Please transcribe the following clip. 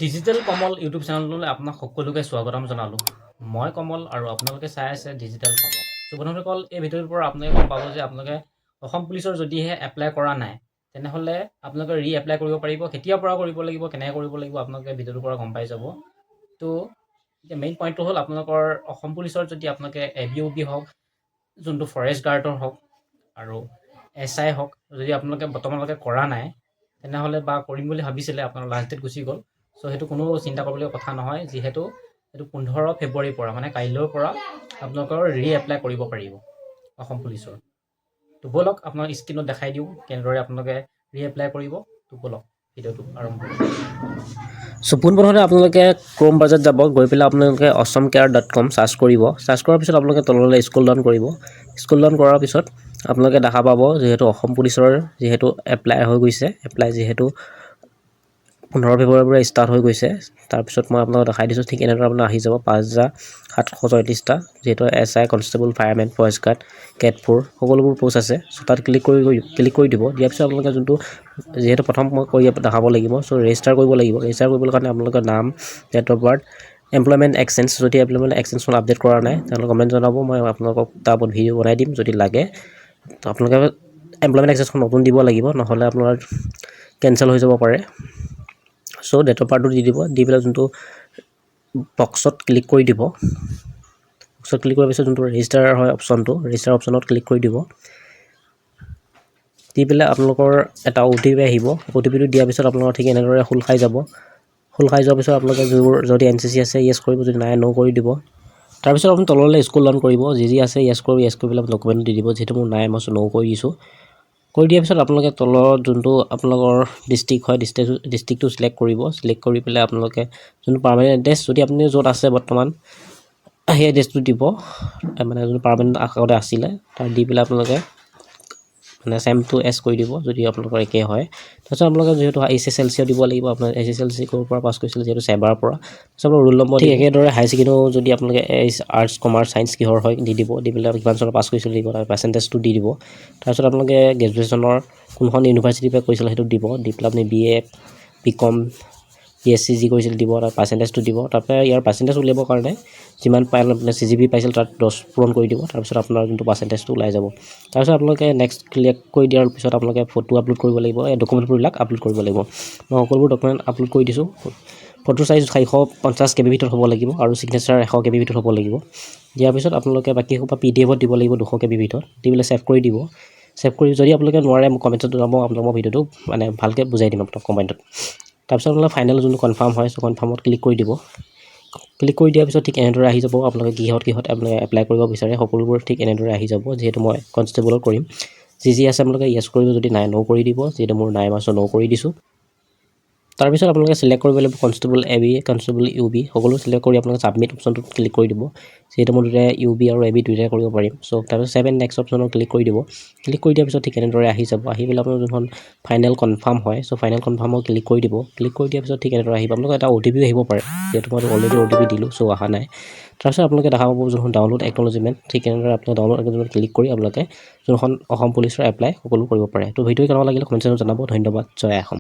Digital Kamal YouTube চেনেললৈ আপোনাক সকলোকে স্বাগতম জনালোঁ। মই কমল আৰু আপোনালোকে চাই আছে ডিজিটেল কমল। চ' বন্ধুসকল, এই ভিডিঅ'টোৰ পৰা আপোনালোকে গম পাব যে আপোনালোকে অসম পুলিচৰ যদিহে এপ্লাই কৰা নাই, তেনেহ'লে আপোনালোকে এপ্লাই কৰিব পাৰিব। কেতিয়াৰ পৰা কৰিব লাগিব, কেনেকৈ কৰিব লাগিব, আপোনালোকে ভিডিঅ'টোৰ পৰা গম পাই যাব। ত' এতিয়া মেইন পইণ্টটো হ'ল আপোনালোকৰ অসম পুলিচৰ যদি আপোনালোকে ABOB হওক, যোনটো ফৰেষ্ট গাৰ্ডৰ হওক আৰু SI হওক, যদি আপোনালোকে বৰ্তমানলৈকে কৰা নাই, তেনেহ'লে বা কৰিম বুলি ভাবিছিলে আপোনাৰ লাষ্ট ডেট গুচি গ'ল। চ' সেইটো কোনো চিন্তা কৰিবলগীয়া কথা নহয়, যিহেতু এইটো 15 ফেব্ৰুৱাৰীৰ পৰা মানে কাইলৈৰ পৰা আপোনালোকৰ এপ্লাই কৰিব পাৰিব অসম পুলিচৰ। তো ব'লক আপোনাৰ স্ক্ৰীণত দেখাই দিওঁ কেনেদৰে আপোনালোকে এপ্লাই কৰিব। তো ব'লক ভিডিঅ'টো আৰম্ভ কৰোঁ। চ' পোনপ্ৰথমতে আপোনালোকে ক্ৰ'ম ব্ৰাউজাৰত যাব, গৈ পেলাই আপোনালোকে asamcare.com চাৰ্চ কৰিব। চাৰ্চ কৰাৰ পিছত আপোনালোকে তললৈ স্ক্ৰল ডাউন কৰিব। স্ক্ৰল ডাউন কৰাৰ পিছত আপোনালোকে দেখা পাব যিহেতু অসম পুলিচৰ যিহেতু এপ্লাই হৈ গৈছে, এপ্লাই যিহেতু 15 ফেব্ৰুৱাৰীৰ পৰা ষ্টাৰ্ট হৈ গৈছে। তাৰপিছত মই আপোনালোকক দেখাই দিছোঁ, ঠিক এনেদৰে আপোনাৰ আহি যাব 5734টা, যিহেতু SI, constable, firemen, forest guard, কেট 4 সকলোবোৰ পোষ্ট আছে। চ' তাত ক্লিক কৰি দিব। দিয়াৰ পিছত আপোনালোকে যোনটো যিহেতু প্ৰথম মই কৰি দেখাব লাগিব, চ' ৰেজিষ্টাৰ কৰিব লাগিব। ৰেজিষ্টাৰ কৰিবলৈ কাৰণে আপোনালোকৰ নাম, date of birth, employment exchange, যদি এমপ্লয়মেণ্ট এক্সচেঞ্জ আপডেট কৰা নাই তেওঁলোকে কমেণ্ট জনাব, মই আপোনালোকক তাৰ ওপৰত ভিডিঅ' বনাই দিম যদি লাগে। তো আপোনালোকে এমপ্লয়মেণ্ট এক্সচেঞ্জখন নতুন দিব লাগিব, নহ'লে আপোনাৰ কেঞ্চেল হৈ যাব পাৰে। চ' ডেট অফ বাৰ্থটো দি দিব, দি পেলাই যোনটো বক্সত ক্লিক কৰি দিব। বক্সত ক্লিক কৰাৰ পিছত যোনটো ৰেজিষ্টাৰ হয় অপশ্যনটো, ৰেজিষ্টাৰ অপশ্যনত ক্লিক কৰি দিব। দি পেলাই আপোনালোকৰ এটা OTP আহিব। OTPটো দিয়াৰ পিছত আপোনালোকৰ ঠিক এনেদৰে খোল খাই যাব। খোল খাই যোৱাৰ পিছত আপোনালোকে যদি NCC আছে য়েছ কৰিব, যদি নাই ন' কৰি দিব। তাৰপিছত আপুনি তললৈ স্ক্ৰল ডাউন কৰিব, যি আছে য়েছ কৰি পেলাই ডকুমেণ্টটো দি দিব। যিহেতু মোৰ নাই, মই ন' কৰি দিছোঁ। কৰি দিয়াৰ পিছত আপোনালোকে তলত যোনটো আপোনালোকৰ ডিষ্ট্ৰিক্ট হয়, ডিষ্ট্ৰিক্টটো চিলেক্ট কৰিব। চিলেক্ট কৰি পেলাই আপোনালোকে যোনটো পাৰ্মানেণ্ট এড্ৰেছ, যদি আপুনি য'ত আছে বৰ্তমান সেই এড্ৰেছটো দিব, মানে যোনটো পাৰ্মানেণ্ট আগতে আছিলে তাত দি পেলাই আপোনালোকে মানে চেমটো এছ কৰি দিব যদি আপোনালোকৰ একে হয়। তাৰপিছত আপোনালোকে যিহেতু HSLC দিব লাগিব, আপোনাৰ HSLC ক'ৰ পৰা পাছ কৰিছিলে, যিহেতু চেবাৰ পৰা। তাৰপিছত আপোনাৰ ৰোল নম্বৰ, ঠিক একেদৰে হায়াৰ ছেকেণ্ডেৰীও যদি আপোনালোকে আৰ্টছ, কমাৰ্চ, চায়েন্স কিহৰ হয় দি দিব। দি পেলাই কিমান চনত পাছ কৰিছিলে দিব, তাৰ পাৰ্চেণ্টেজটো দি দিব। তাৰপিছত আপোনালোকে গ্ৰেজুৱেশ্যনৰ কোনখন ইউনিভাৰ্চিটিৰ পৰা কৰিছিলে সেইটো দিব। দি পেলাই আপুনি BA, BCom, BSc যি কৰিছিল দিব, তাৰ পাৰ্চেণ্টেজটো দিব। তাৰপৰা ইয়াৰ পাৰ্চেণ্টেজ উলিয়াবৰ কাৰণে যিমান পাই আপোনাৰ CGP পাইছিল তাত 10 পূৰণ কৰি দিব। তাৰপিছত আপোনাৰ যোনটো পাৰ্চেণ্টেজটো ওলাই যাব। তাৰপিছত আপোনালোকে নেক্সট ক্লিক কৰি দিয়াৰ পিছত আপোনালোকে ফটো আপলোড কৰিব লাগিব, এই ডকুমেণ্টবিলাক আপলোড কৰিব লাগিব। মই সকলোবোৰ ডকুমেণ্ট আপলোড কৰি দিছোঁ। ফটো চাইজ 450 KB ভিতৰত হ'ব লাগিব আৰু ছিগনেচাৰ 100 KB ভিতৰত হ'ব লাগিব। দিয়াৰ পিছত আপোনালোকে বাকী সোপা PDF দিব লাগিব 200 KB ভিতৰত, দি পেলাই ছেভ কৰি দিব। ছেভ কৰি যদি আপোনালোকে নোৱাৰে মোক কমেণ্টত জনাব, আপোনালোকক মই ভিডিঅ'টো মানে ভালকৈ বুজাই দিম আপোনাক কমেণ্টত। তাৰপিছত আপোনালোকে ফাইনেল যোনটো কনফাৰ্ম হয়, চ' কনফাৰ্মত ক্লিক কৰি দিব। ক্লিক কৰি দিয়াৰ পিছত ঠিক এনেদৰে আহি যাব, আপোনালোকে কিহত আপোনালোকে এপ্লাই কৰিব বিচাৰে সকলোবোৰ ঠিক এনেদৰে আহি যাব। যিহেতু মই কনষ্টেবলত কৰিম, যি আছে আপোনালোকে য়েছ কৰিব, যদি নাই ন' কৰি দিব। যিহেতু মোৰ নাই, মই ন' কৰি দিছোঁ। তাৰপিছত আপোনালোকে চিলেক্ট কৰিব লাগিব কনষ্টেবল AB, কনষ্টেবল UB সকলো চিলেক্ট কৰি আপোনালোকে ছাবমিট অপশ্যনটোত ক্লিক কৰি দিব। যিহেতু মই দুটাই UB আৰু AB দুয়োটাই কৰিব পাৰিম। চ' তাৰপিছত 7 নেক্সট অপশ্যনত ক্লিক কৰি দিব। ক্লিক কৰি দিয়াৰ পিছত ঠিক এনেদৰে আহি যাব। আহি পেলাই আপোনাৰ যোনখন ফাইনেল কনফাৰ্ম হয়, চ' ফাইনেল কনফাৰ্মত ক্লিক কৰি দিব। ক্লিক কৰি দিয়াৰ পিছত ঠিক এনেদৰে আহিব। আপোনালোকৰ এটা OTP আহিব পাৰে, যিহেতু মই অলৰেডি OTP দিলোঁ, চ' অহা নাই। তাৰপিছত আপোনালোকে দেখা পাব যোনখন ডাউনলোড একনলেজমেণ্ট, ঠিক এনেদৰে আপোনালোকে ডাউনলোড একনলেজমেণ্ট ক্লিক কৰি আপোনালোকে যোনখন অসম পুলিচৰ এপ্লাই সকলো কৰিব পাৰে। ত' ভিডিঅ' কেনেকুৱা লাগিলে কমেণ্ট ছেকশ্যনত জনাব। ধন্যবাদ। জয় অসম।